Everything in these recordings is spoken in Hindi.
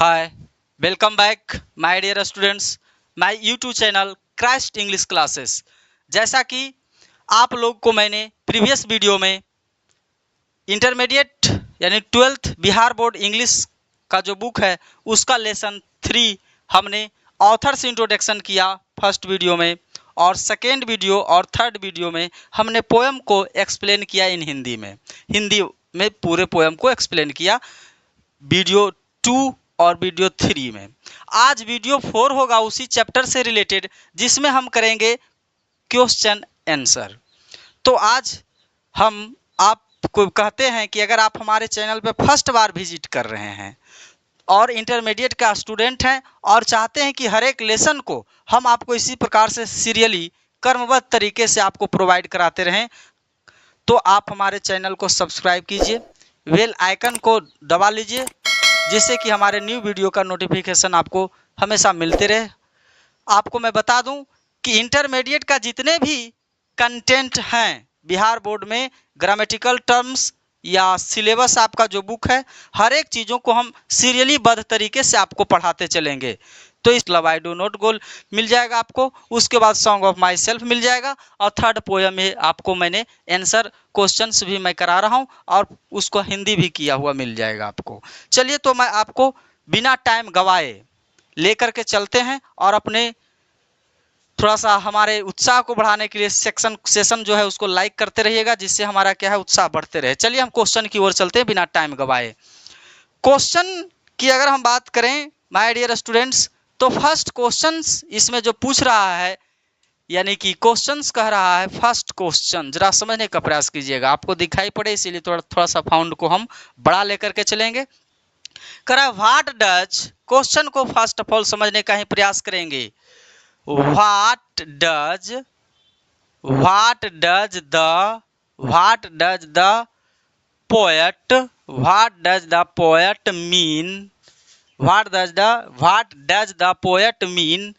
Hi, welcome back my dear students, my YouTube channel Christ English classes. जैसा कि आप लोग को मैंने प्रीवियस वीडियो में इंटरमीडिएट यानी 12th बिहार बोर्ड इंग्लिश का जो बुक है उसका लेसन 3 हमने ऑथर्स इंट्रोडक्शन किया फर्स्ट वीडियो में, और सेकेंड वीडियो और थर्ड वीडियो में हमने पोएम को एक्सप्लेन किया इन हिंदी में पूरे पोएम को एक्सप्लेन किया वीडियो 2 और वीडियो 3 में। आज वीडियो 4 होगा उसी चैप्टर से रिलेटेड, जिसमें हम करेंगे क्वेश्चन आंसर। तो आज हम आपको कहते हैं कि अगर आप हमारे चैनल पर फर्स्ट बार विजिट कर रहे हैं और इंटरमीडिएट का स्टूडेंट हैं और चाहते हैं कि हर एक लेसन को हम आपको इसी प्रकार से सीरियली क्रमबद्ध तरीके से आपको प्रोवाइड कराते रहें, तो आप हमारे चैनल को सब्सक्राइब कीजिए, बेल आइकन को दबा लीजिए, जिससे कि हमारे न्यू वीडियो का नोटिफिकेशन आपको हमेशा मिलते रहे। आपको मैं बता दूं कि इंटरमीडिएट का जितने भी कंटेंट हैं बिहार बोर्ड में, ग्रामेटिकल टर्म्स या सिलेबस आपका जो बुक है, हर एक चीज़ों को हम सीरियली बद्ध तरीके से आपको पढ़ाते चलेंगे। तो इस love I do not goal मिल जाएगा आपको, उसके बाद सॉन्ग ऑफ माई सेल्फ मिल जाएगा, और थर्ड पोएम में आपको मैंने आंसर क्वेश्चंस भी मैं करा रहा हूँ और उसको हिंदी भी किया हुआ मिल जाएगा आपको। चलिए, तो मैं आपको बिना टाइम गवाए लेकर के चलते हैं और अपने थोड़ा सा हमारे उत्साह को बढ़ाने के लिए सेशन जो है उसको लाइक करते रहिएगा, जिससे हमारा क्या है उत्साह बढ़ते रहे। चलिए हम क्वेश्चन की ओर चलते हैं बिना टाइम गवाए। क्वेश्चन की अगर हम बात करें माय डियर स्टूडेंट्स, तो फर्स्ट क्वेश्चन इसमें जो पूछ रहा है, यानी कि क्वेश्चंस कह रहा है, फर्स्ट क्वेश्चन जरा समझने का प्रयास कीजिएगा, आपको दिखाई पड़े इसीलिए थोड़ा सा फाउंड को हम बड़ा लेकर के चलेंगे। कह रहा है व्हाट डज, क्वेश्चन को फर्स्ट ऑफ ऑल समझने का ही प्रयास करेंगे। What does the poet mean, what does the poet mean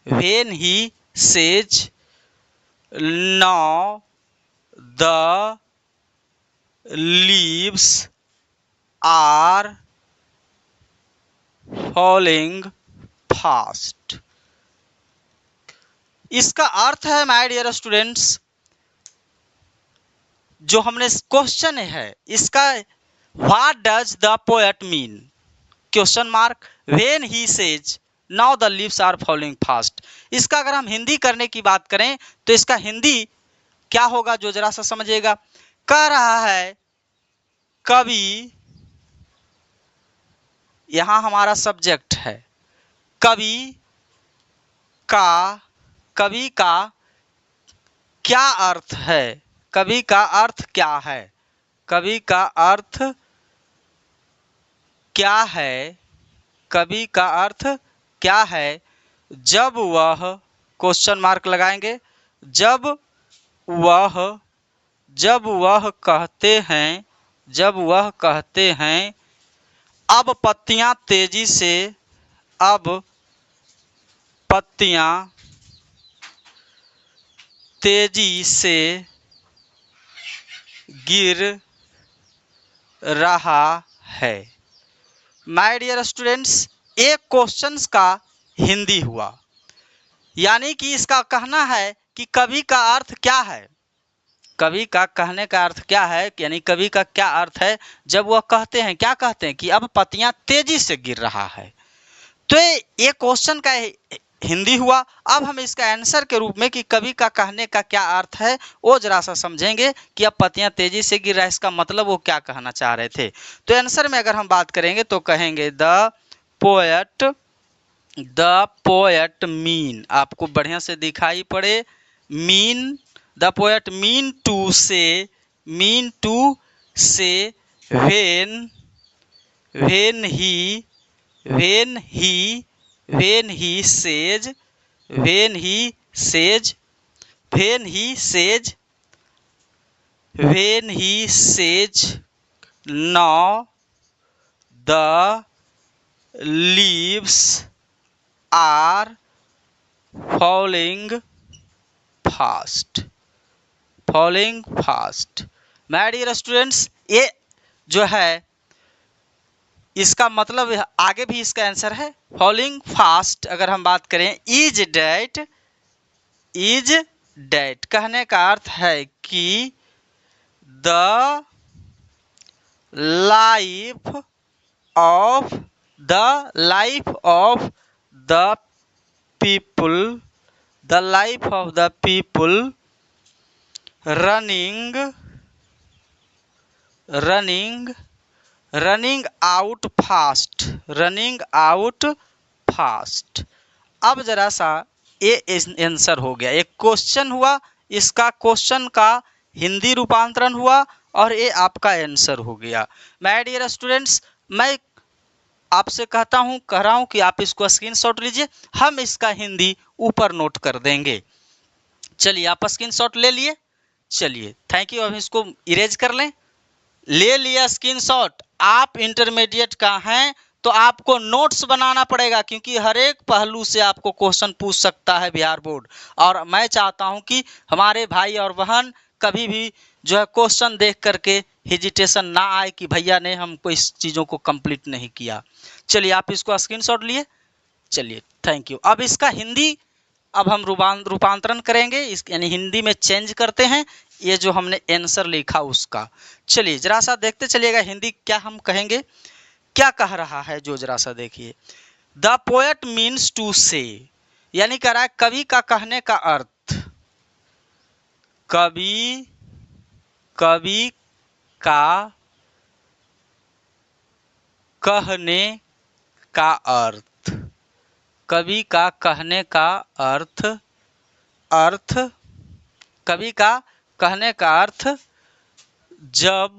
when he says now the leaves are falling fast। इसका अर्थ है माय डियर स्टूडेंट्स, जो हमने क्वेश्चन है इसका what does the poet mean question mark when he says now the leaves are falling fast. इसका अगर हम हिंदी करने की बात करें तो इसका हिंदी क्या होगा, जो जरा सा समझिएगा। कह रहा है कवि, यहां हमारा सब्जेक्ट है, कवि का क्या अर्थ है, कवि का अर्थ क्या है, कवि का अर्थ क्या है, कवि का अर्थ क्या है जब वह क्वेश्चन मार्क लगाएंगे, जब वह कहते हैं अब पत्तियां तेजी से, अब पत्तियां तेजी से गिर रहा है। माय डियर स्टूडेंट्स, एक क्वेश्चंस का हिंदी हुआ, यानी कि इसका कहना है कि कवि का अर्थ क्या है, कवि का कहने का अर्थ क्या है, यानी कवि का क्या अर्थ है जब वह कहते हैं, क्या कहते हैं कि अब पत्तियां तेजी से गिर रहा है। तो ये क्वेश्चन का हिंदी हुआ। अब हम इसका आंसर के रूप में कि कवि का कहने का क्या अर्थ है वो जरा सा समझेंगे कि अब पत्तियां तेजी से गिर रहा है, इसका मतलब वो क्या कहना चाह रहे थे। तो आंसर में अगर हम बात करेंगे तो कहेंगे द पोएट मीन, आपको बढ़िया से दिखाई पड़े, mean, the poet mean to say when he says now the leaves are falling fast, falling fast। My dear students, ये जो है इसका मतलब आगे भी इसका आंसर है फॉलिंग फास्ट। अगर हम बात करें इज डेट कहने का अर्थ है कि the life of the people, the life of the people running out fast. अब जरा सा ये आंसर हो गया, एक क्वेश्चन हुआ, इसका क्वेश्चन का हिंदी रूपांतरण हुआ और ये आपका आंसर हो गया। माय डियर स्टूडेंट्स, मैं आपसे कह रहा हूं कि आप इसको स्क्रीनशॉट लीजिए, हम इसका हिंदी ऊपर नोट कर देंगे। चलिए आप स्क्रीनशॉट ले लिए, चलिए थैंक यू। अब इसको इरेज कर लें, ले लिया स्क्रीनशॉट। आप इंटरमीडिएट का हैं तो आपको नोट्स बनाना पड़ेगा, क्योंकि हर एक पहलू से आपको क्वेश्चन पूछ सकता है बिहार बोर्ड। और मैं चाहता हूं कि हमारे भाई और बहन कभी भी जो है क्वेश्चन देख करके हेजिटेशन ना आए कि भैया ने हमको इस चीज़ों को कंप्लीट नहीं किया। चलिए आप इसको स्क्रीनशॉट लिए, चलिए थैंक यू। अब इसका हिंदी अब हम रूपांतरण करेंगे, इस यानी हिंदी में चेंज करते हैं ये जो हमने आंसर लिखा उसका। चलिए जरा सा देखते चलिएगा हिंदी क्या हम कहेंगे, क्या कह रहा है जो जरा सा देखिए। द पोएट मीन्स टू से, यानी कह रहा है कवि का कहने का अर्थ, कवि का कहने का अर्थ, कवि का कहने का अर्थ, कवि का कहने का अर्थ जब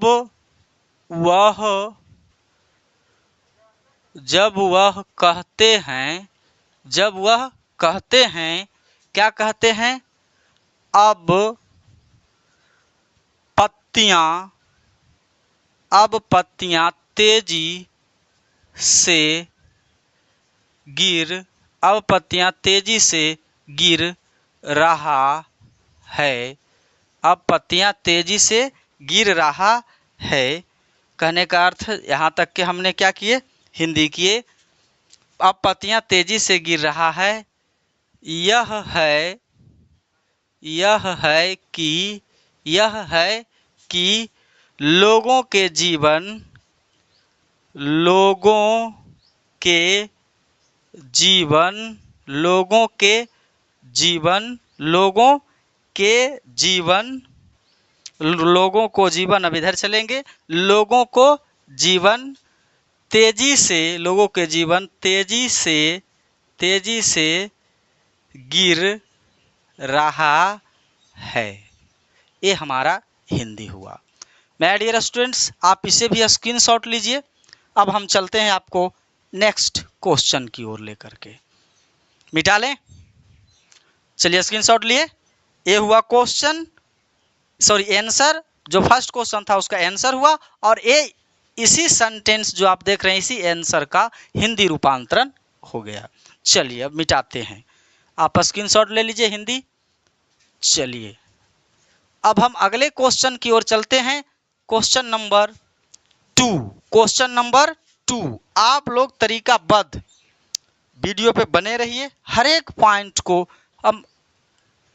वह कहते हैं, क्या कहते हैं, अब पत्तियां तेजी से गिर रहा है, अब पत्तियां तेजी से गिर रहा है। कहने का अर्थ यहाँ तक के हमने क्या किए, हिंदी किए। अब पत्तियां तेजी से गिर रहा है, यह है कि लोगों के जीवन अब इधर चलेंगे, लोगों के जीवन तेजी से गिर रहा है। ये हमारा हिंदी हुआ। माय डियर स्टूडेंट्स, आप इसे भी स्क्रीनशॉट लीजिए। अब हम चलते हैं आपको नेक्स्ट क्वेश्चन की ओर लेकर के, मिटा लें। चलिए स्क्रीनशॉट लिए, ये हुआ क्वेश्चन, सॉरी आंसर, जो फर्स्ट क्वेश्चन था उसका आंसर हुआ, और ये इसी सेंटेंस जो आप देख रहे हैं इसी आंसर का हिंदी रूपांतरण हो गया। चलिए अब मिटाते हैं, आप स्क्रीनशॉट ले लीजिए हिंदी। चलिए अब हम अगले क्वेश्चन की ओर चलते हैं, क्वेश्चन नंबर 2। आप लोग तरीकाबद्ध वीडियो पे बने रहिए, हर एक पॉइंट को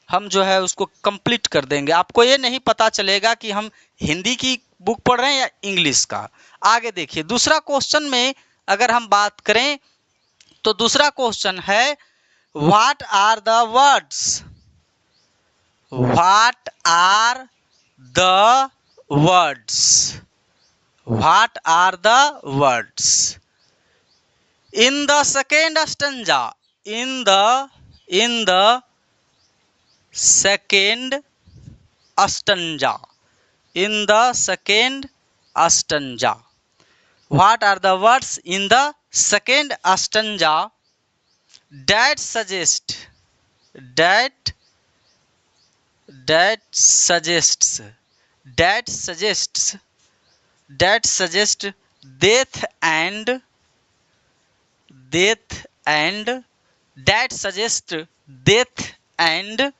हम जो है उसको कंप्लीट कर देंगे। आपको ये नहीं पता चलेगा कि हम हिंदी की बुक पढ़ रहे हैं या इंग्लिश का। आगे देखिए दूसरा क्वेश्चन में अगर हम बात करें तो दूसरा क्वेश्चन है what are the words, what are the words in the second stanza, in the second stanza, what are the words in the second stanza that suggests death and that suggest death and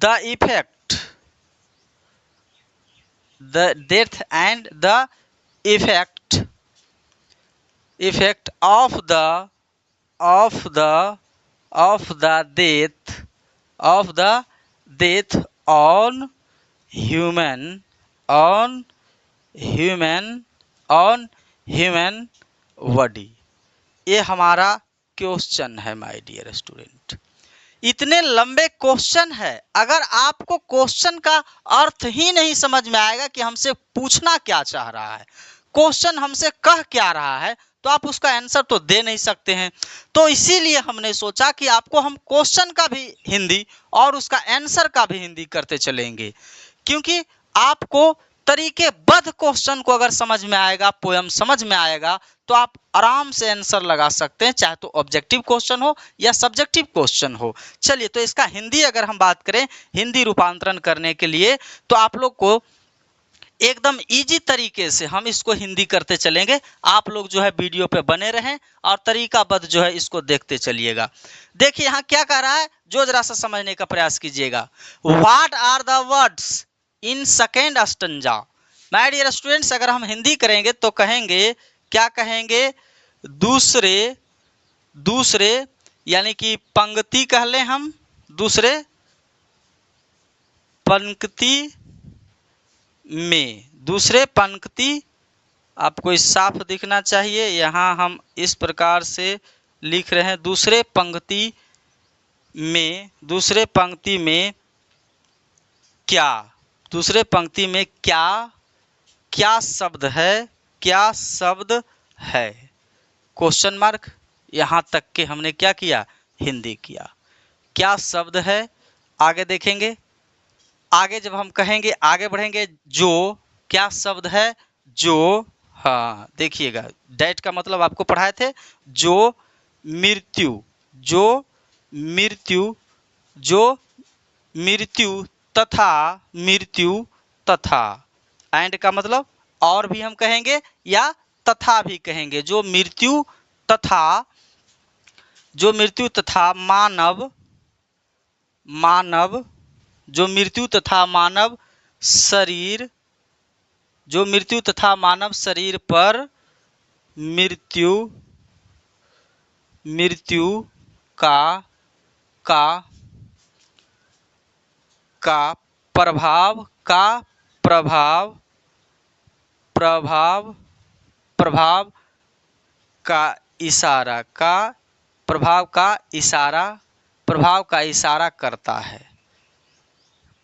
the effect, the death and the effect of the of the death on human on on human body। ये हमारा क्वेश्चन है माय डियर स्टूडेंट। इतने लंबे क्वेश्चन है, अगर आपको क्वेश्चन का अर्थ ही नहीं समझ में आएगा कि हमसे पूछना क्या चाह रहा है, क्वेश्चन हमसे कह क्या रहा है, तो आप उसका आंसर तो दे नहीं सकते हैं। तो इसीलिए हमने सोचा कि आपको हम क्वेश्चन का भी हिंदी और उसका आंसर का भी हिंदी करते चलेंगे, क्योंकि आपको तरीकेबद्ध क्वेश्चन को अगर समझ में आएगा, पोयम समझ में आएगा, तो आप आराम से आंसर लगा सकते हैं, चाहे तो ऑब्जेक्टिव क्वेश्चन हो या सब्जेक्टिव क्वेश्चन हो। चलिए, तो इसका हिंदी अगर हम बात करें, हिंदी रूपांतरण करने के लिए, तो आप लोग को एकदम इजी तरीके से हम इसको हिंदी करते चलेंगे। आप लोग जो है वीडियो पे बने रहें और तरीकाबद्ध जो है इसको देखते चलिएगा। देखिए यहाँ क्या कह रहा है, जो जरा सा समझने का प्रयास कीजिएगा। What are the words in second stanza. My dear students, अगर हम हिंदी करेंगे तो कहेंगे, क्या कहेंगे, दूसरे यानी कि पंक्ति कह लें हम, दूसरे पंक्ति पंक्ति आपको इस साफ दिखना चाहिए। यहाँ हम इस प्रकार से लिख रहे हैं, दूसरे पंक्ति में क्या, दूसरे पंक्ति में क्या शब्द है, क्वेश्चन मार्क। यहाँ तक के हमने क्या किया, हिंदी किया। क्या शब्द है, आगे देखेंगे। आगे जब हम कहेंगे, आगे बढ़ेंगे, जो क्या शब्द है, जो, हाँ देखिएगा, डेट का मतलब आपको पढ़ाए थे, जो मृत्यु तथा एंड का मतलब और भी हम कहेंगे या तथा भी कहेंगे, जो मृत्यु तथा मानव जो मृत्यु तथा मानव शरीर पर मृत्यु का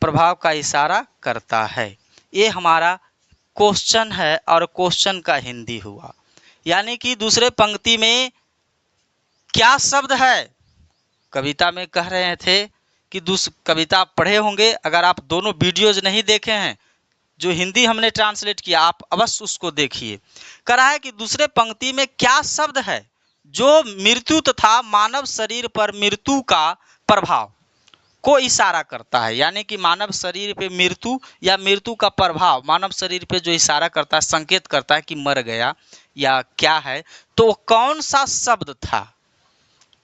प्रभाव का इशारा करता है। ये हमारा क्वेश्चन है और क्वेश्चन का हिंदी हुआ। यानी कि दूसरे पंक्ति में क्या शब्द है, कविता में कह रहे थे कि कविता आप पढ़े होंगे, अगर आप दोनों वीडियोज नहीं देखे हैं, जो हिंदी हमने ट्रांसलेट किया, आप अवश्य उसको देखिए। कह रहा है कि दूसरे पंक्ति में क्या शब्द है जो मृत्यु तथा मानव शरीर पर मृत्यु का प्रभाव को इशारा करता है। यानी कि मानव शरीर पे मृत्यु या मृत्यु का प्रभाव मानव शरीर पे जो इशारा करता है, संकेत करता है कि मर गया या क्या है, तो कौन सा शब्द था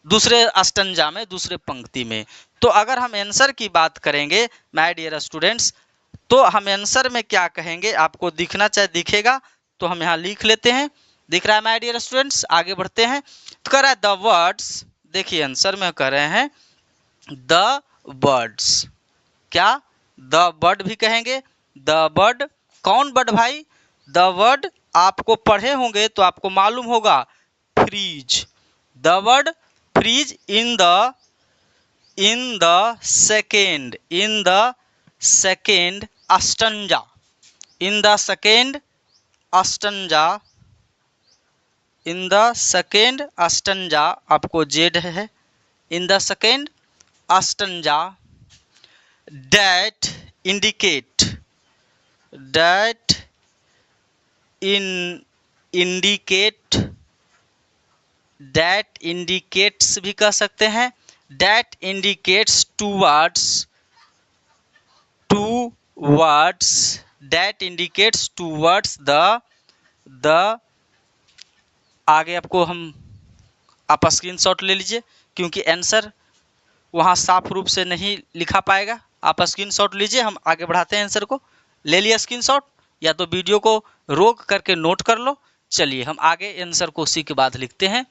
दूसरे स्टैंजा में, दूसरे पंक्ति में। तो अगर हम आंसर की बात करेंगे माय डियर स्टूडेंट्स, तो हम आंसर में क्या कहेंगे, आपको दिखना चाहे दिखेगा, तो हम यहाँ लिख लेते हैं। दिख रहा है माय डियर स्टूडेंट्स, आगे बढ़ते हैं। तो कह रहा है द वर्ड्स, देखिए आंसर में कह रहे हैं द बर्ड्स, क्या, द बर्ड भी कहेंगे, द बर्ड, कौन बर्ड भाई, द वर्ड आपको पढ़े होंगे तो आपको मालूम होगा, freeze, the word freeze in the second stanza, in the second stanza आपको जेड है, in the second stanza that indicates भी कह सकते हैं, that indicates towards the, आगे आपको आप स्क्रीनशॉट ले लीजिए, क्योंकि आंसर वहाँ साफ रूप से नहीं लिखा पाएगा। आप स्क्रीनशॉट लीजिए, हम आगे बढ़ाते हैं आंसर को। ले लिया स्क्रीनशॉट, या तो वीडियो को रोक करके नोट कर लो। चलिए हम आगे आंसर को उसी के बाद लिखते हैं।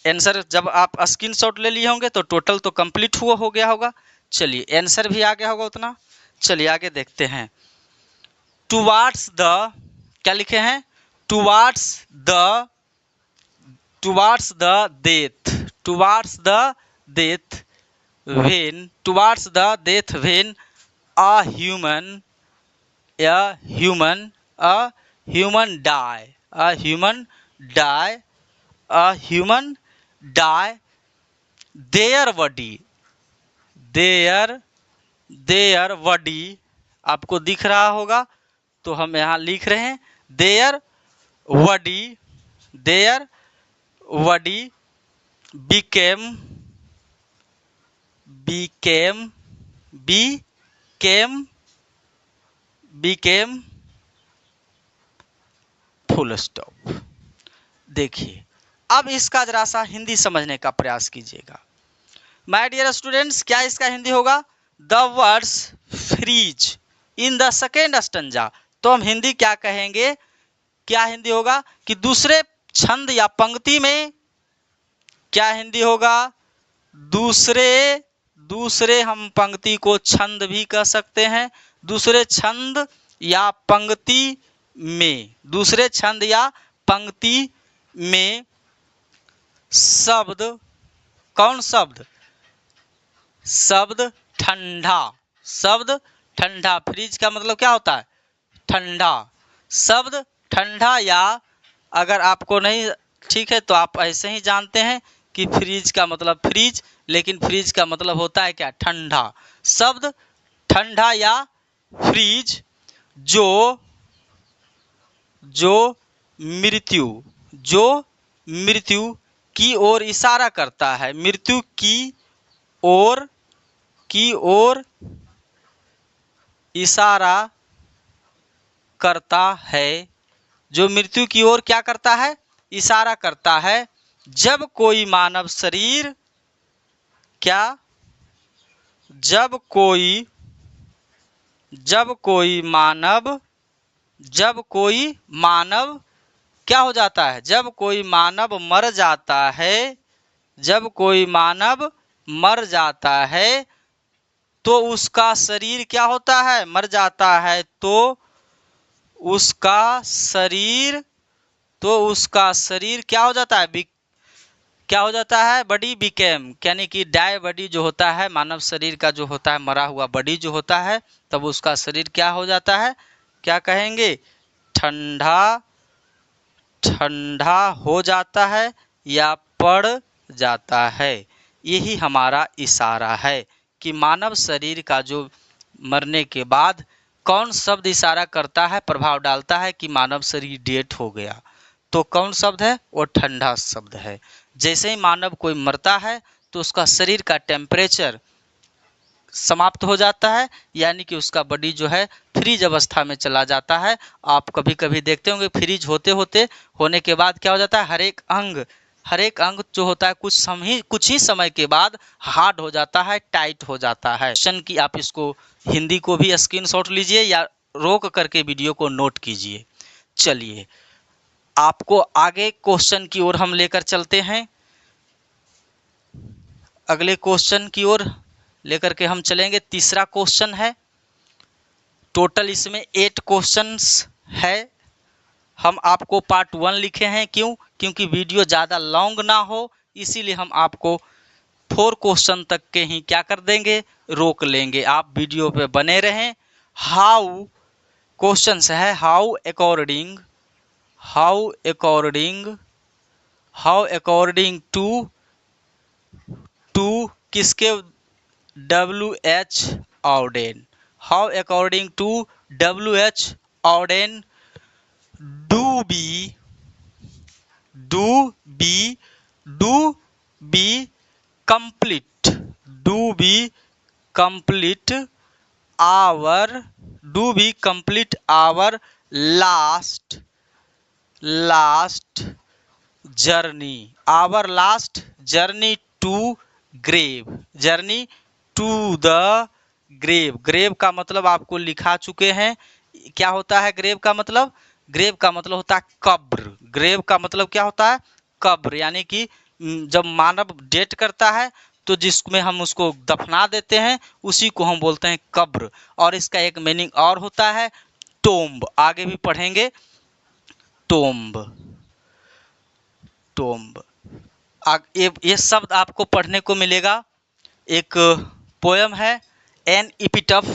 आंसर जब आप स्क्रीनशॉट ले लिए होंगे तो टोटल तो कंप्लीट हो गया होगा। चलिए आंसर भी आ गया होगा उतना। चलिए आगे देखते हैं। टुवार्ड्स द, क्या लिखे हैं? Towards the death, towards the death when, towards the death when a human die, their body, आपको दिख रहा होगा तो हम यहाँ लिख रहे हैं their body became full stop. देखिए अब इसका जरा सा हिंदी समझने का प्रयास कीजिएगा। माय डियर स्टूडेंट्स, क्या इसका हिंदी होगा? The words freeze in the second stanza. तो हम हिंदी क्या कहेंगे? क्या हिंदी होगा कि दूसरे छंद या पंक्ति में, क्या हिंदी होगा? दूसरे हम पंक्ति को छंद भी कह सकते हैं। दूसरे छंद या पंक्ति में, दूसरे छंद या पंक्ति में शब्द, कौन शब्द? शब्द ठंडा, शब्द ठंडा। फ्रीज का मतलब क्या होता है? ठंडा। शब्द ठंडा, या अगर आपको नहीं ठीक है तो आप ऐसे ही जानते हैं कि फ्रीज का मतलब फ्रीज, लेकिन फ्रीज का मतलब होता है क्या? ठंडा। शब्द ठंडा या फ्रीज जो मृत्यु की ओर इशारा करता है, मृत्यु की ओर इशारा करता है, जो मृत्यु की ओर क्या करता है? इशारा करता है। जब कोई मानव शरीर, क्या? जब कोई मानव क्या हो जाता है? जब कोई मानव मर जाता है, जब कोई मानव मर जाता है तो उसका शरीर क्या होता है? मर जाता है तो उसका शरीर क्या हो जाता है? क्या हो जाता है? बॉडी बिकेम, यानी कि डाई बॉडी जो होता है, मानव शरीर का जो होता है मरा हुआ बॉडी जो होता है, तब उसका शरीर क्या हो जाता है? क्या कहेंगे? ठंडा हो जाता है या पड़ जाता है। यही हमारा इशारा है कि मानव शरीर का जो मरने के बाद कौन शब्द इशारा करता है, प्रभाव डालता है कि मानव शरीर डेड हो गया। तो कौन शब्द है? वो ठंडा शब्द है। जैसे ही मानव कोई मरता है तो उसका शरीर का टेम्परेचर समाप्त हो जाता है, यानी कि उसका बॉडी जो है फ्रीज अवस्था में चला जाता है। आप कभी कभी देखते होंगे फ्रीज होने के बाद क्या हो जाता है? हर एक अंग जो होता है कुछ ही समय के बाद हार्ड हो जाता है, टाइट हो जाता है। क्वेश्चन की आप इसको हिंदी को भी स्क्रीनशॉट लीजिए या रोक करके वीडियो को नोट कीजिए। चलिए आपको आगे क्वेश्चन की ओर हम लेकर चलते हैं। अगले क्वेश्चन की ओर लेकर के हम चलेंगे। तीसरा क्वेश्चन है। टोटल इसमें 8 क्वेश्चंस है। हम आपको पार्ट 1 लिखे हैं, क्योंकि वीडियो ज़्यादा लॉन्ग ना हो, इसीलिए हम आपको 4 क्वेश्चन तक के ही क्या कर देंगे? रोक लेंगे। आप वीडियो पे बने रहें। हाउ क्वेश्चंस है, हाउ अकॉर्डिंग टू किसके? W.H. Auden. How according to W.H. Auden do be complete our last journey, our last journey to grave, journey to the grave. Grave का मतलब आपको लिखा चुके हैं, क्या होता है ग्रेव का मतलब? ग्रेव का मतलब होता है कब्र। ग्रेव का मतलब क्या होता है? कब्र, यानी कि जब मानव डेथ करता है तो जिसमें हम उसको दफना देते हैं उसी को हम बोलते हैं कब्र। और इसका एक मीनिंग और होता है टोम्ब, आगे भी पढ़ेंगे। टोम्ब, टोम्ब, ये शब्द आपको पढ़ने को मिलेगा। एक पोयम है एन इपिटफ,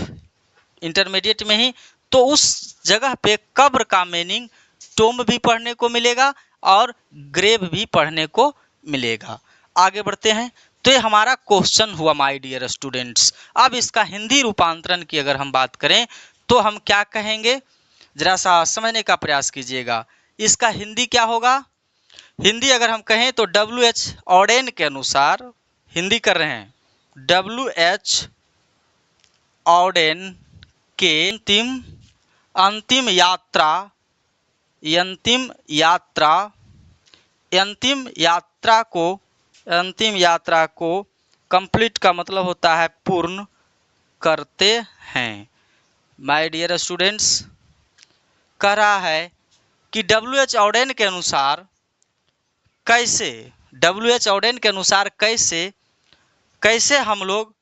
इंटरमीडिएट में ही, तो उस जगह पे कब्र का मीनिंग टोम्ब भी पढ़ने को मिलेगा और ग्रेव भी पढ़ने को मिलेगा। आगे बढ़ते हैं। तो ये हमारा क्वेश्चन हुआ माय डियर स्टूडेंट्स। अब इसका हिंदी रूपांतरण की अगर हम बात करें तो हम क्या कहेंगे, जरा सा समझने का प्रयास कीजिएगा। इसका हिंदी क्या होगा? हिंदी अगर हम कहें तो WH ऑडेन के अनुसार, हिंदी कर रहे हैं, WH ऑडेन के अंतिम अंतिम यात्रा, अंतिम यात्रा, अंतिम यात्रा को, अंतिम यात्रा को कंप्लीट का मतलब होता है पूर्ण करते हैं। माय डियर स्टूडेंट्स, कह रहा है कि WH ऑडेन के अनुसार कैसे, WH ऑडेन के अनुसार कैसे कैसे हम लोग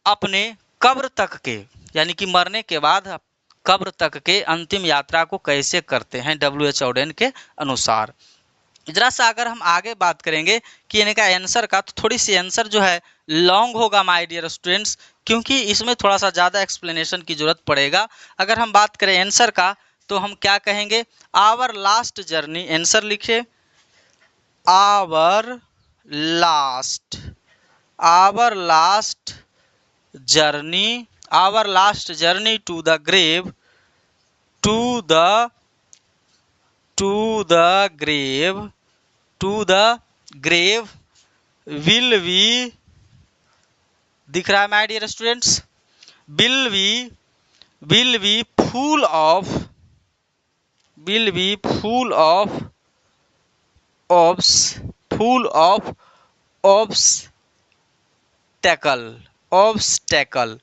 अपने कब्र तक के, यानी कि मरने के बाद कब्र तक के अंतिम यात्रा को कैसे करते हैं WH ऑडेन के अनुसार। जरा सा अगर हम आगे बात करेंगे कि इनका आंसर का, तो थोड़ी सी आंसर जो है लॉन्ग होगा माय डियर स्टूडेंट्स, क्योंकि इसमें थोड़ा सा ज़्यादा एक्सप्लेनेशन की जरूरत पड़ेगा। अगर हम बात करें आंसर का तो हम क्या कहेंगे, आवर लास्ट जर्नी, आंसर लिखे our last, our last journey, our last journey to the grave, to the grave, to the grave will be, दिख रहा है my dear students, will be full of, will be full of full of obstacle, obstacle,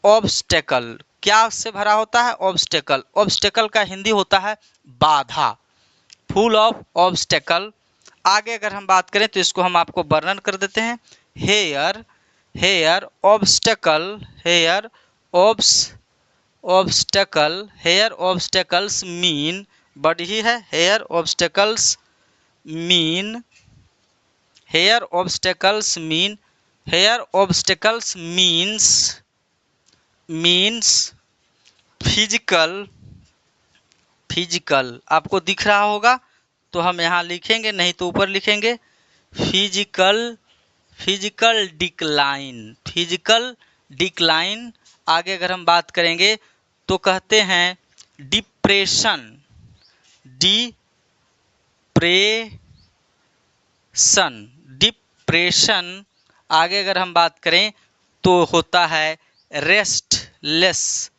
obstacle क्या से भरा होता है? ऑब्स्टैकल, ऑब्स्टैकल का हिंदी होता है बाधा, फुल ऑफ ऑब्स्टैकल। आगे अगर हम बात करें तो इसको हम आपको वर्णन कर देते हैं। Hair, hair obstacle, hair obstacle, hair obstacles mean, बड़ी है, hair obstacles mean, hair obstacles mean, hair obstacles means physical, physical आपको दिख रहा होगा तो हम यहाँ लिखेंगे, नहीं तो ऊपर लिखेंगे physical, physical decline, physical decline. आगे अगर हम बात करेंगे तो कहते हैं डिप्रेशन, डिप्रेशन, डिप्रेशन। आगे अगर हम बात करें तो होता है रेस्टलेस,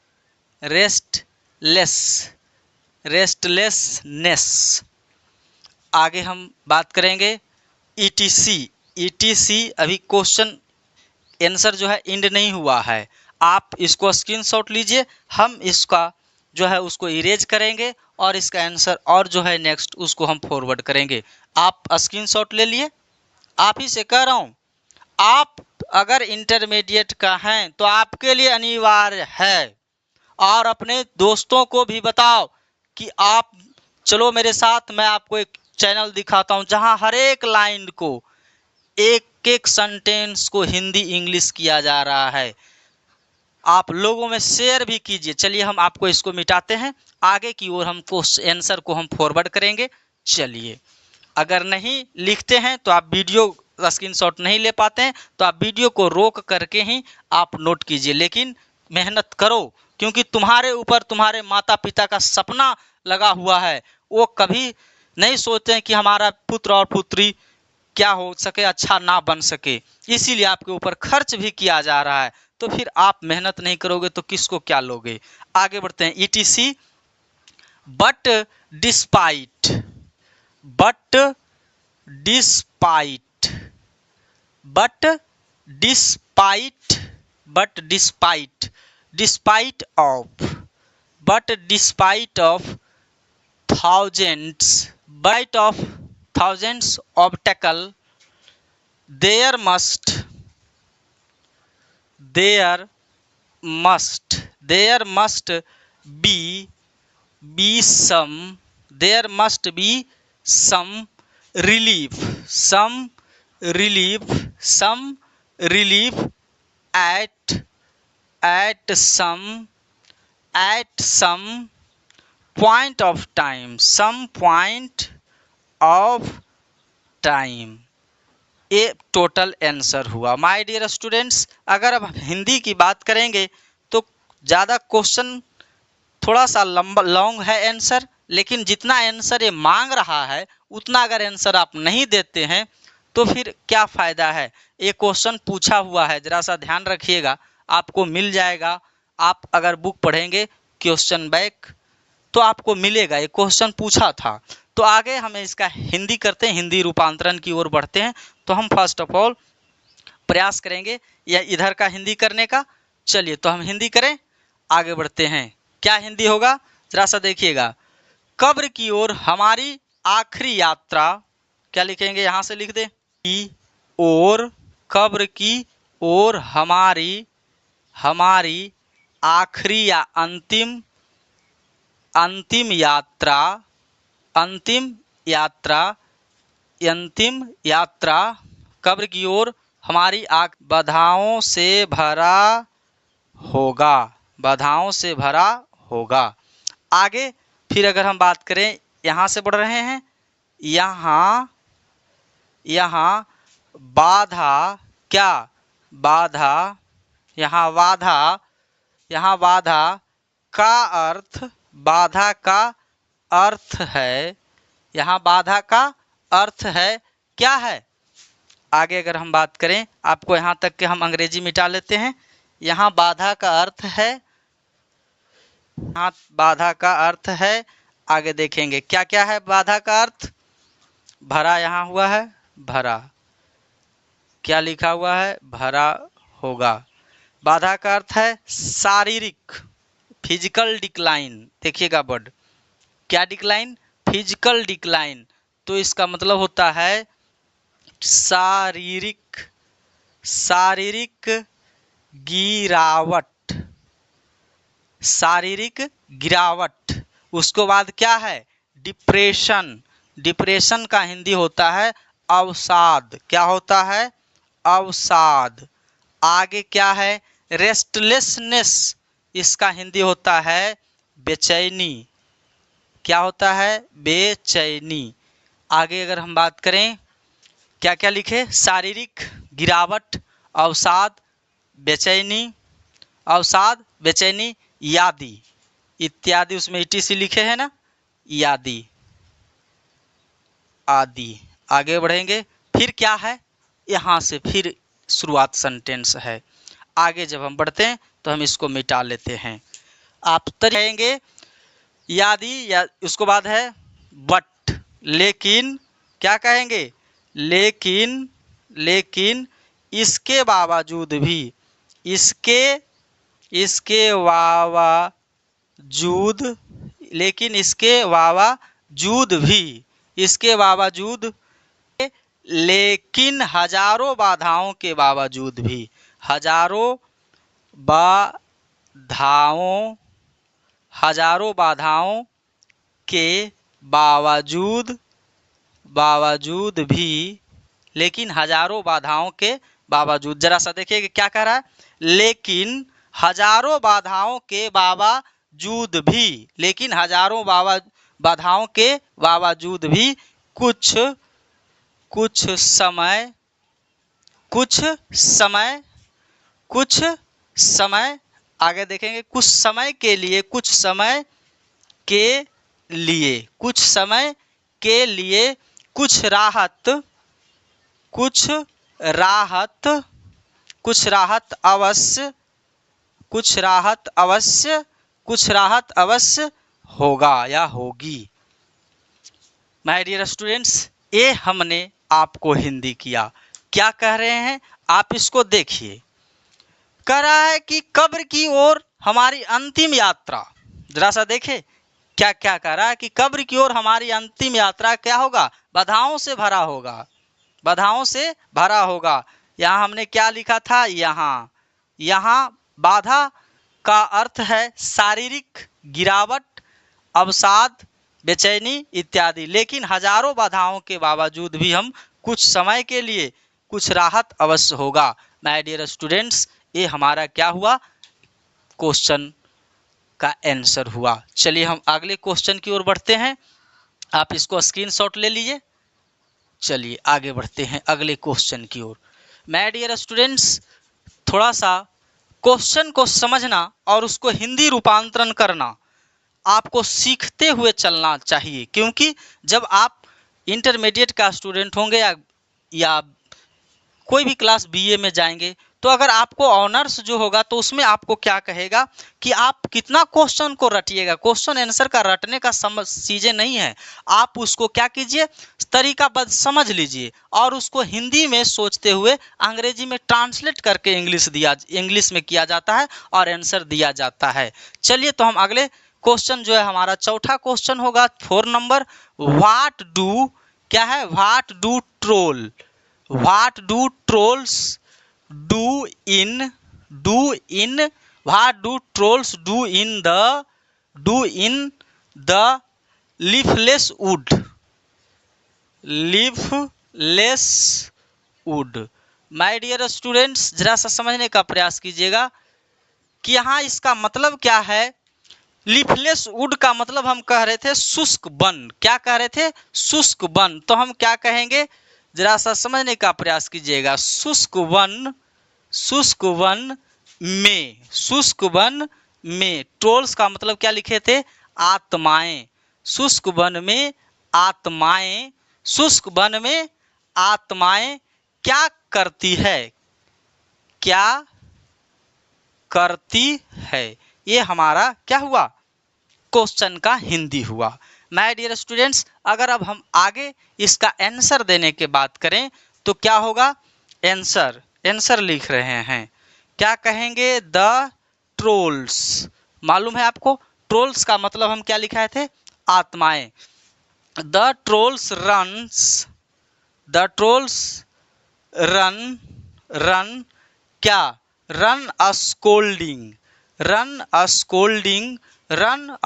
रेस्टलेस, रेस्टलेसनेस। आगे हम बात करेंगे ETC, ETC अभी क्वेश्चन आंसर जो है इंड नहीं हुआ है, आप इसको स्क्रीनशॉट लीजिए, हम इसका जो है उसको इरेज करेंगे और इसका आंसर और जो है नेक्स्ट उसको हम फॉरवर्ड करेंगे। आप स्क्रीनशॉट ले लिए, आप ही से कह रहा हूँ, आप अगर इंटरमीडिएट का हैं तो आपके लिए अनिवार्य है, और अपने दोस्तों को भी बताओ कि आप चलो मेरे साथ, मैं आपको एक चैनल दिखाता हूँ जहाँ हर एक लाइन को, एक एक सेंटेंस को हिंदी इंग्लिश किया जा रहा है। आप लोगों में शेयर भी कीजिए। चलिए हम आपको इसको मिटाते हैं, आगे की ओर हम आंसर को हम फॉरवर्ड करेंगे। चलिए, अगर नहीं लिखते हैं तो आप वीडियो स्क्रीनशॉट नहीं ले पाते हैं तो आप वीडियो को रोक करके ही आप नोट कीजिए, लेकिन मेहनत करो, क्योंकि तुम्हारे ऊपर तुम्हारे माता पिता का सपना लगा हुआ है। वो कभी नहीं सोचते हैं कि हमारा पुत्र और पुत्री क्या हो सके, अच्छा ना बन सके, इसीलिए आपके ऊपर खर्च भी किया जा रहा है। तो फिर आप मेहनत नहीं करोगे तो किसको क्या लोगे। आगे बढ़ते हैं। ETC but despite, but despite, but despite, but despite, despite of, but despite of thousands, bite of thousands obstacle, there must, there there must be some, there must be some relief, some relief, some relief at some, at some point of time, some point of time. ये टोटल आंसर हुआ। माय डियर स्टूडेंट्स, अगर अब हम हिंदी की बात करेंगे तो ज़्यादा क्वेश्चन थोड़ा सा लंबा लॉन्ग है आंसर, लेकिन जितना आंसर ये मांग रहा है उतना अगर आंसर आप नहीं देते हैं तो फिर क्या फ़ायदा है। ये क्वेश्चन पूछा हुआ है, ज़रा सा ध्यान रखिएगा, आपको मिल जाएगा। आप अगर बुक पढ़ेंगे क्वेश्चन बैंक तो आपको मिलेगा, ये क्वेश्चन पूछा था। तो आगे हमें इसका हिंदी करते हैं, हिंदी रूपांतरण की ओर बढ़ते हैं। तो हम फर्स्ट ऑफ ऑल प्रयास करेंगे या इधर का हिंदी करने का। चलिए तो हम हिंदी करें, आगे बढ़ते हैं। क्या हिंदी होगा जरा सा देखिएगा। कब्र की ओर हमारी आखिरी यात्रा, क्या लिखेंगे यहाँ से लिख दे, की ओर, कब्र की ओर हमारी, हमारी आखिरी या अंतिम, अंतिम यात्रा, अंतिम यात्रा, अंतिम यात्रा, कब्र की ओर हमारी आँख बाधाओं से भरा होगा, बाधाओं से भरा होगा। आगे फिर अगर हम बात करें, यहाँ से बढ़ रहे हैं, यहाँ, यहाँ बाधा, क्या बाधा, यहाँ बाधा, यहाँ बाधा का अर्थ, बाधा का अर्थ है, यहाँ बाधा का अर्थ है क्या है। आगे अगर हम बात करें, आपको यहाँ तक के हम अंग्रेजी मिटा लेते हैं। यहाँ बाधा का अर्थ है, यहाँ बाधा का अर्थ है, आगे देखेंगे क्या क्या है बाधा का अर्थ। भरा यहाँ हुआ है, भरा, क्या लिखा हुआ है, भरा होगा। बाधा का अर्थ है शारीरिक, फिजिकल डिक्लाइन, देखिएगा वर्ड, क्या डिक्लाइन, फिजिकल डिक्लाइन। तो इसका मतलब होता है शारीरिक, शारीरिक गिरावट, शारीरिक गिरावट। उसके बाद क्या है, डिप्रेशन, डिप्रेशन का हिंदी होता है अवसाद, क्या होता है, अवसाद। आगे क्या है, रेस्टलेसनेस, इसका हिंदी होता है बेचैनी, क्या होता है, बेचैनी। आगे अगर हम बात करें, क्या क्या लिखे, शारीरिक गिरावट, अवसाद, बेचैनी, अवसाद, बेचैनी, यादी, इत्यादि, उसमें ETC लिखे हैं ना, यादी, आदि। आगे बढ़ेंगे, फिर क्या है, यहाँ से फिर शुरुआत सेंटेंस है। आगे जब हम बढ़ते हैं तो हम इसको मिटा लेते हैं। आप कहेंगे यादी, या उसके बाद है बट, लेकिन, क्या कहेंगे, लेकिन, लेकिन इसके बावजूद भी, इसके, इसके बावजूद, लेकिन इसके बावजूद भी, इसके बावजूद, लेकिन हजारों बाधाओं के बावजूद भी, हजारों बाधाओं, हजारों बाधाओं के बावजूद, बावजूद भी, लेकिन हजारों बाधाओं के बावजूद। जरा सा देखिए क्या कह रहा है, लेकिन हजारों बाधाओं के बावजूद भी, लेकिन हजारों बाधाओं के बावजूद भी कुछ, कुछ समय, कुछ समय, कुछ समय, आगे देखेंगे कुछ समय के लिए, कुछ समय के लिए, कुछ समय के लिए कुछ राहत, कुछ राहत, कुछ राहत अवश्य, कुछ राहत अवश्य, कुछ राहत अवश्य होगा या होगी। माय डियर स्टूडेंट्स, ये हमने आपको हिंदी किया। क्या कह रहे हैं आप इसको देखिए। कह रहा है कि कब्र की ओर हमारी अंतिम यात्रा, जरा सा देखे क्या क्या कह रहा है कि कब्र की ओर हमारी अंतिम यात्रा क्या होगा, बाधाओं से भरा होगा, बाधाओं से भरा होगा। यहाँ हमने क्या लिखा था, यहाँ बाधा का अर्थ है शारीरिक गिरावट, अवसाद, बेचैनी इत्यादि। लेकिन हजारों बाधाओं के बावजूद भी हम कुछ समय के लिए कुछ राहत अवश्य होगा। माय डियर स्टूडेंट्स, ये हमारा क्या हुआ, क्वेश्चन का आंसर हुआ। चलिए हम अगले क्वेश्चन की ओर बढ़ते हैं। आप इसको स्क्रीनशॉट ले लीजिए। चलिए आगे बढ़ते हैं अगले क्वेश्चन की ओर। माय डियर स्टूडेंट्स, थोड़ा सा क्वेश्चन को समझना और उसको हिंदी रूपांतरण करना आपको सीखते हुए चलना चाहिए, क्योंकि जब आप इंटरमीडिएट का स्टूडेंट होंगे या कोई भी क्लास बीए में जाएंगे, तो अगर आपको ऑनर्स जो होगा तो उसमें आपको क्या कहेगा कि आप कितना क्वेश्चन को रटिएगा। क्वेश्चन आंसर का रटने का चीज़ें नहीं है, आप उसको क्या कीजिए, तरीकाबद्ध समझ लीजिए और उसको हिंदी में सोचते हुए अंग्रेजी में ट्रांसलेट करके इंग्लिश में किया जाता है और आंसर दिया जाता है। चलिए तो हम अगले क्वेश्चन जो है हमारा चौथा क्वेश्चन होगा 4 नंबर। व्हाट डू क्या है, what do troll, what do trolls do in what do trolls do in the leafless wood। My dear students, जरा सा समझने का प्रयास कीजिएगा कि यहाँ इसका मतलब क्या है। लीफलेस वुड का मतलब हम कह रहे थे शुष्क वन, क्या कह रहे थे, शुष्क वन। तो हम क्या कहेंगे, जरा सा समझने का प्रयास कीजिएगा। शुष्क वन में ट्रोल्स का मतलब क्या लिखे थे, आत्माएं। शुष्क वन में आत्माएं, शुष्क वन में आत्माएं क्या करती है, क्या करती है। ये हमारा क्या हुआ, क्वेश्चन का हिंदी हुआ। माय डियर स्टूडेंट्स, अगर अब हम आगे इसका आंसर देने के बात करें तो क्या होगा, आंसर लिख रहे हैं, क्या कहेंगे, द ट्रोल्स। मालूम है आपको ट्रोल्स का मतलब हम क्या लिखाए थे, आत्माएं। द ट्रोल्स रन क्या, run a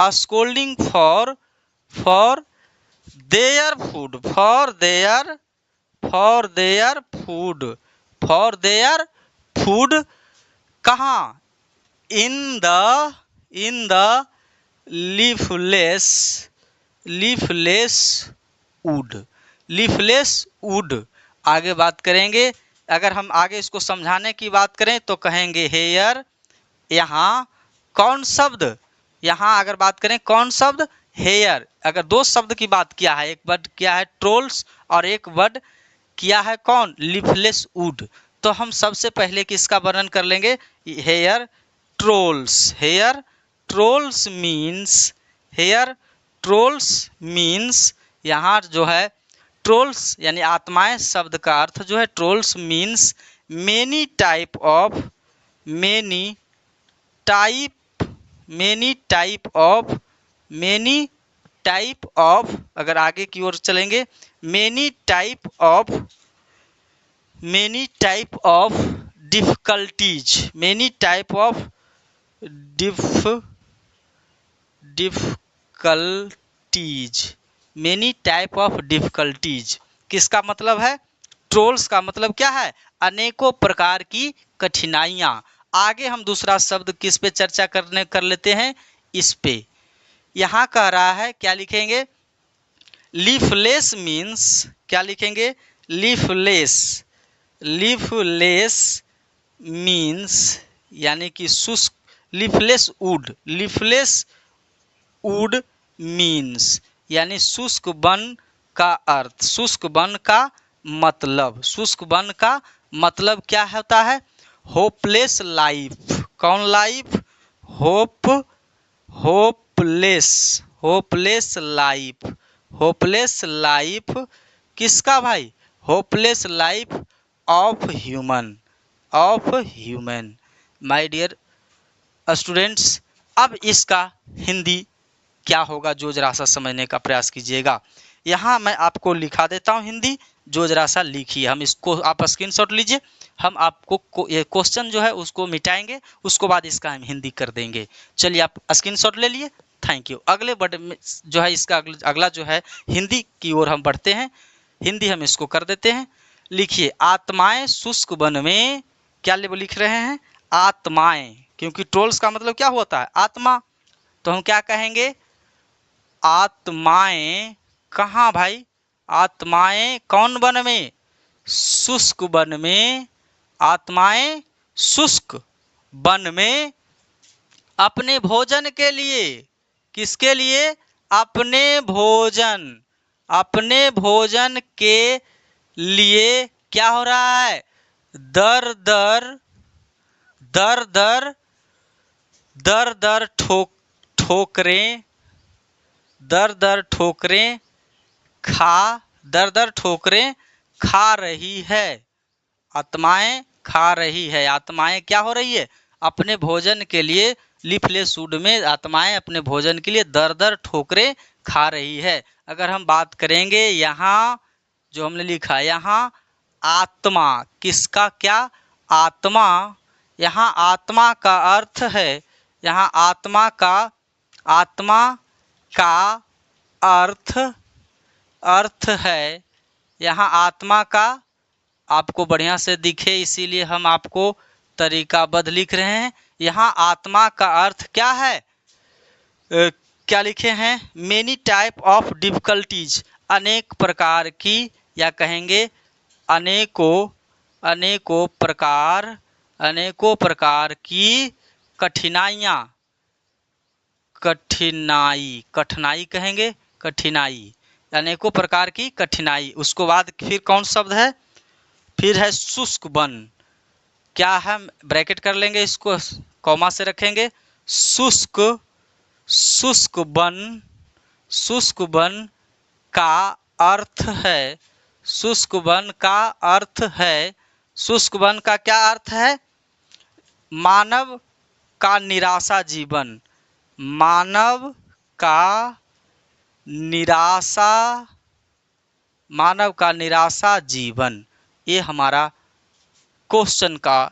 scolding for their food कहाँ, इन द लीफलेस वुड। आगे बात करेंगे, अगर हम आगे इसको समझाने की बात करें तो कहेंगे हेयर। यहाँ कौन शब्द, यहाँ अगर बात करें कौन शब्द, हेयर। अगर दो शब्द की बात किया है, एक वर्ड किया है ट्रोल्स और एक वर्ड किया है कौन, लीफलेस वुड। तो हम सबसे पहले किसका वर्णन कर लेंगे, हेयर ट्रोल्स मीन्स यहाँ जो है ट्रोल्स यानी आत्माएं शब्द का अर्थ जो है trolls means many type of, अगर आगे की ओर चलेंगे, मेनी टाइप ऑफ डिफिकल्टीज, किसका मतलब है, ट्रोल्स का मतलब क्या है, अनेकों प्रकार की कठिनाइयां। आगे हम दूसरा शब्द किस पे चर्चा कर लेते हैं, इस पे। यहाँ कह रहा है, क्या लिखेंगे, लीफलेस मीन्स, क्या लिखेंगे, लीफलेस मीन्स यानी कि शुष्क, लीफलेस वुड मीन्स यानी शुष्क वन का अर्थ, शुष्क वन का मतलब क्या होता है, होपलेस लाइफ। कौन लाइफ, होपलेस लाइफ किसका भाई, hopeless life of human. My dear students, अब इसका हिंदी क्या होगा जो जरा सा समझने का प्रयास कीजिएगा। यहाँ मैं आपको लिखा देता हूँ हिंदी, जो जरा सा लिखिए। हम इसको आप स्क्रीनशॉट लीजिए, हम आपको ये क्वेश्चन जो है उसको मिटाएंगे, उसको बाद इसका हम हिंदी कर देंगे। चलिए आप स्क्रीनशॉट ले लिए, थैंक यू। अगले वर्ड में जो है इसका अगला जो है हिंदी की ओर हम बढ़ते हैं। हिंदी हम इसको कर देते हैं। लिखिए, आत्माएं शुष्क वन में, क्या लिख रहे हैं? आत्माएं, क्योंकि ट्रोल्स का मतलब क्या होता है? आत्मा। तो हम क्या कहेंगे? आत्माएं कहाँ भाई? आत्माएं कौन वन में? शुष्क वन में। आत्माएं शुष्क वन में अपने भोजन के लिए। किसके लिए? अपने भोजन के लिए क्या हो रहा है? दर दर ठोकरें खा रही है। आत्माएं खा रही है। आत्माएं क्या हो रही है? अपने भोजन के लिए, लिफलेसुड में आत्माएं अपने भोजन के लिए दर ठोकरें खा रही है। अगर हम बात करेंगे यहाँ जो हमने लिखा, यहाँ आत्मा, किसका? क्या? आत्मा। यहाँ आत्मा का अर्थ है, यहाँ आत्मा का अर्थ है, यहाँ आत्मा का आपको बढ़िया से दिखे इसीलिए हम आपको तरीकाबद्ध लिख रहे हैं। यहाँ आत्मा का अर्थ क्या है? क्या लिखे हैं? मेनी टाइप ऑफ डिफिकल्टीज, अनेक प्रकार की, या कहेंगे अनेकों प्रकार की कठिनाइयाँ। कठिनाई कहेंगे, कठिनाई, अनेकों प्रकार की कठिनाई। उसको बाद फिर कौन शब्द है? फिर है शुष्क वन। क्या है? ब्रैकेट कर लेंगे, इसको कॉमा से रखेंगे। शुष्क वन का अर्थ है, शुष्क वन का क्या अर्थ है? मानव का निराशा जीवन। मानव का निराशा जीवन। ये हमारा क्वेश्चन का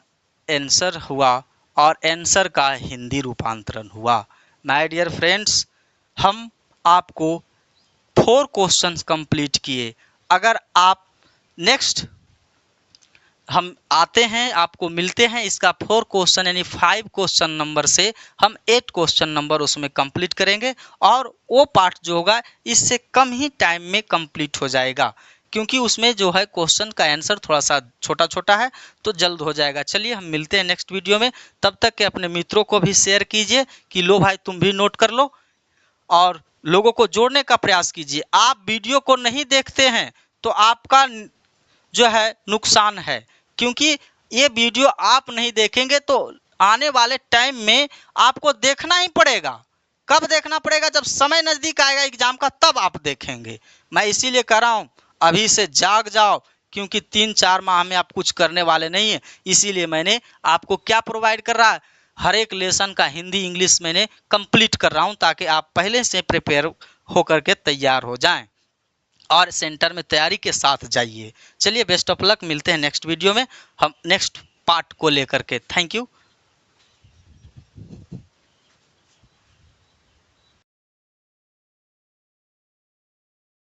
आंसर हुआ और आंसर का हिंदी रूपांतरण हुआ। माय डियर फ्रेंड्स, हम आपको 4 क्वेश्चंस कंप्लीट किए। अगर आप नेक्स्ट हम आते हैं, आपको मिलते हैं इसका 4 क्वेश्चन यानी 5 क्वेश्चन नंबर से हम 8 क्वेश्चन नंबर उसमें कंप्लीट करेंगे और वो पार्ट जो होगा इससे कम ही टाइम में कंप्लीट हो जाएगा, क्योंकि उसमें जो है क्वेश्चन का आंसर थोड़ा सा छोटा है तो जल्द हो जाएगा। चलिए हम मिलते हैं नेक्स्ट वीडियो में। तब तक के अपने मित्रों को भी शेयर कीजिए कि लो भाई तुम भी नोट कर लो और लोगों को जोड़ने का प्रयास कीजिए। आप वीडियो को नहीं देखते हैं तो आपका जो है नुकसान है, क्योंकि ये वीडियो आप नहीं देखेंगे तो आने वाले टाइम में आपको देखना ही पड़ेगा। कब देखना पड़ेगा? जब समय नज़दीक आएगा एग्जाम का, तब आप देखेंगे। मैं इसीलिए कह रहा हूँ अभी से जाग जाओ, क्योंकि 3-4 माह में आप कुछ करने वाले नहीं है। इसीलिए मैंने आपको क्या प्रोवाइड कर रहा है, हर एक लेसन का हिंदी इंग्लिश मैंने कंप्लीट कर रहा हूँ, ताकि आप पहले से प्रिपेयर होकर के तैयार हो जाएं और सेंटर में तैयारी के साथ जाइए। चलिए बेस्ट ऑफ लक, मिलते हैं नेक्स्ट वीडियो में हम नेक्स्ट पार्ट को लेकर के। Thank you.